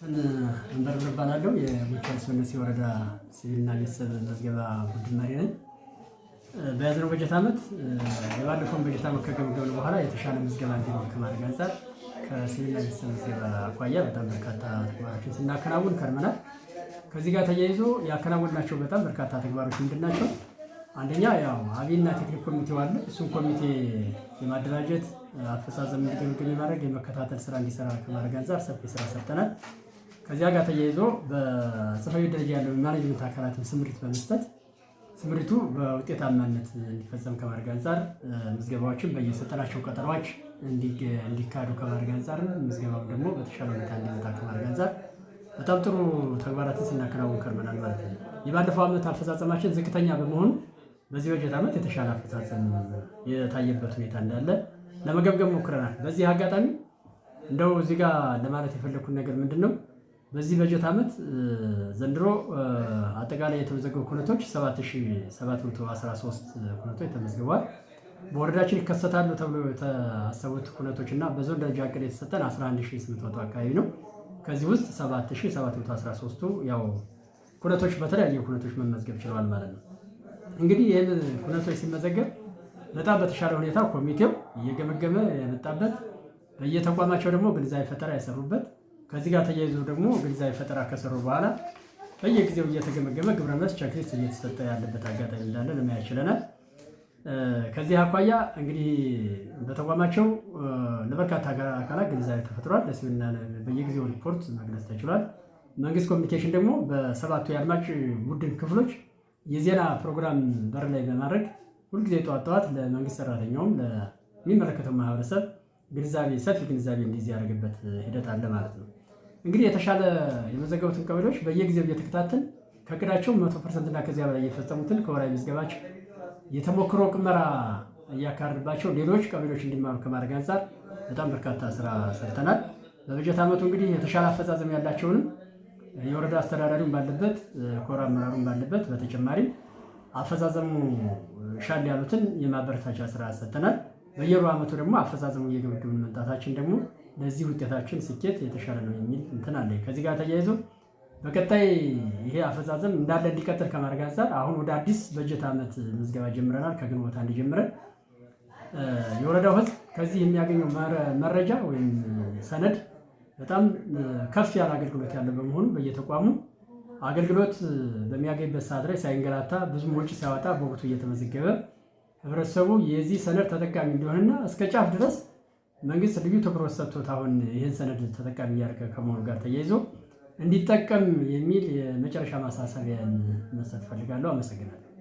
እንበርብር እባላለሁ። የጎጃም ሰሜን ወረዳ ሲቪልና ቤተሰብ መዝገባ ቡድን መሪ ነኝ። በያዝነው በጀት ዓመት የባለፈውን በጀት ዓመት ከገመገምን በኋላ የተሻለ ምዝገባ እንዲኖር ከማድረግ አንጻር ከሲቪልና ቤተሰብ መዝገባ አኳያ በጣም በርካታ ተግባሮችን ስናከናውን ከርመናል። ከዚህ ጋር ተያይዞ ያከናወንናቸው በጣም በርካታ ተግባሮች ምንድን ናቸው? አንደኛ ያው አብይና ቴክኒክ ኮሚቴው አለ። እሱን ኮሚቴ የማደራጀት አፈጻጸም እንዲገመገም የማድረግ የመከታተል ስራ እንዲሰራ ከማድረግ አንጻር ሰፊ ስራ ሰርተናል። ከዚያ ጋር ተያይዞ በጽሕፈት ቤት ደረጃ ያለው የማኔጅመንት አካላትን ስምሪት በመስጠት ስምሪቱ በውጤታማነት እንዲፈጸም ከማድረግ አንጻር ምዝገባዎችን በየሰጠናቸው ቀጠሮዎች እንዲካሄዱ ከማድረግ አንጻር ምዝገባው ደግሞ በተሻለ ሁኔታ እንዲመጣ ከማድረግ አንጻር በጣም ጥሩ ተግባራትን ስናከናውን ከርመናል ማለት ነው። የባለፈው ዓመት አፈጻጸማችን ዝቅተኛ በመሆኑ በዚህ በጀት ዓመት የተሻለ አፈጻጸም የታየበት ሁኔታ እንዳለ ለመገምገም ሞክረናል። በዚህ አጋጣሚ እንደው እዚህ ጋር ለማለት የፈለኩት ነገር ምንድነው? በዚህ በጀት ዓመት ዘንድሮ አጠቃላይ የተመዘገቡ ኩነቶች 7713 ኩነቶች ተመዝግበዋል። በወረዳችን ይከሰታሉ ተብሎ የታሰቡት ኩነቶች እና በዞን ደረጃ እቅድ የተሰጠን 11800 አካባቢ ነው። ከዚህ ውስጥ 7713ቱ ያው ኩነቶች በተለያዩ ኩነቶች መመዝገብ ችለዋል ማለት ነው። እንግዲህ ይህን ኩነቶች ሲመዘገብ በጣም በተሻለ ሁኔታ ኮሚቴው እየገመገመ የመጣበት በየተቋማቸው ደግሞ ግንዛቤ ፈጠራ የሰሩበት ከዚህ ጋር ተያይዞ ደግሞ ግንዛቤ ፈጠራ ከሰሩ በኋላ በየጊዜው እየተገመገመ ግብረ መልስ ቼክሊስት እየተሰጠ ያለበት አጋጣሚ እንዳለ ለማየት ችለናል። ከዚህ አኳያ እንግዲህ በተቋማቸው ለበርካታ አካላት ግንዛቤ ተፈጥሯል። ለሲቪልና በየጊዜው ሪፖርት መግለጽ ተችሏል። መንግስት ኮሚኒኬሽን ደግሞ በሰባቱ የአድማጭ ቡድን ክፍሎች የዜና ፕሮግራም በር ላይ በማድረግ ሁልጊዜ ጠዋት ለመንግስት ሰራተኛውም ለሚመለከተው ማህበረሰብ ሰፊ ግንዛቤ እንዲይዝ ያደረገበት ሂደት አለ ማለት ነው። እንግዲህ የተሻለ የመዘገቡትን ቀበሌዎች በየጊዜው እየተከታተል ከእቅዳቸው 100% እና ከዚያ በላይ እየፈጸሙትን ከወራዊ ምዝገባቸው የተሞክሮ ቅመራ እያካሄድንባቸው ሌሎች ቀበሌዎች እንዲማሩ ከማድረግ አንጻር በጣም በርካታ ስራ ሰርተናል። በበጀት ዓመቱ እንግዲህ የተሻለ አፈጻጸም ያላቸውንም የወረዳ አስተዳዳሪውን ባለበት ኮር አመራሩን ባለበት በተጨማሪ አፈጻጸሙ ሻል ያሉትን የማበረታቻ ስራ ሰጥተናል። በየሩብ ዓመቱ ደግሞ አፈጻጸሙ እየገመገምን መምጣታችን ደግሞ ለዚህ ውጤታችን ስኬት የተሻለ ነው የሚል እንትን አለ። ከዚህ ጋር ተያይዞ በቀጣይ ይሄ አፈጻጸም እንዳለ እንዲቀጥል ከማድረግ አንጻር አሁን ወደ አዲስ በጀት ዓመት ምዝገባ ጀምረናል። ከግንቦት አንድ ጀምረን የወረዳው ሕዝብ ከዚህ የሚያገኘው መረጃ ወይም ሰነድ በጣም ከፍ ያለ አገልግሎት ያለው በመሆኑ በየተቋሙ አገልግሎት በሚያገኝበት ሰዓት ላይ ሳይንገላታ ብዙም ወጪ ሳያወጣ በወቅቱ እየተመዘገበ ህብረተሰቡ የዚህ ሰነድ ተጠቃሚ እንዲሆንና እስከ ጫፍ ድረስ መንግስት ልዩ ትኩረት ሰጥቶት አሁን ይህን ሰነድ ተጠቃሚ እያደረገ ከመሆኑ ጋር ተያይዞ እንዲጠቀም የሚል የመጨረሻ ማሳሰቢያን መስጠት ፈልጋለሁ። አመሰግናለሁ።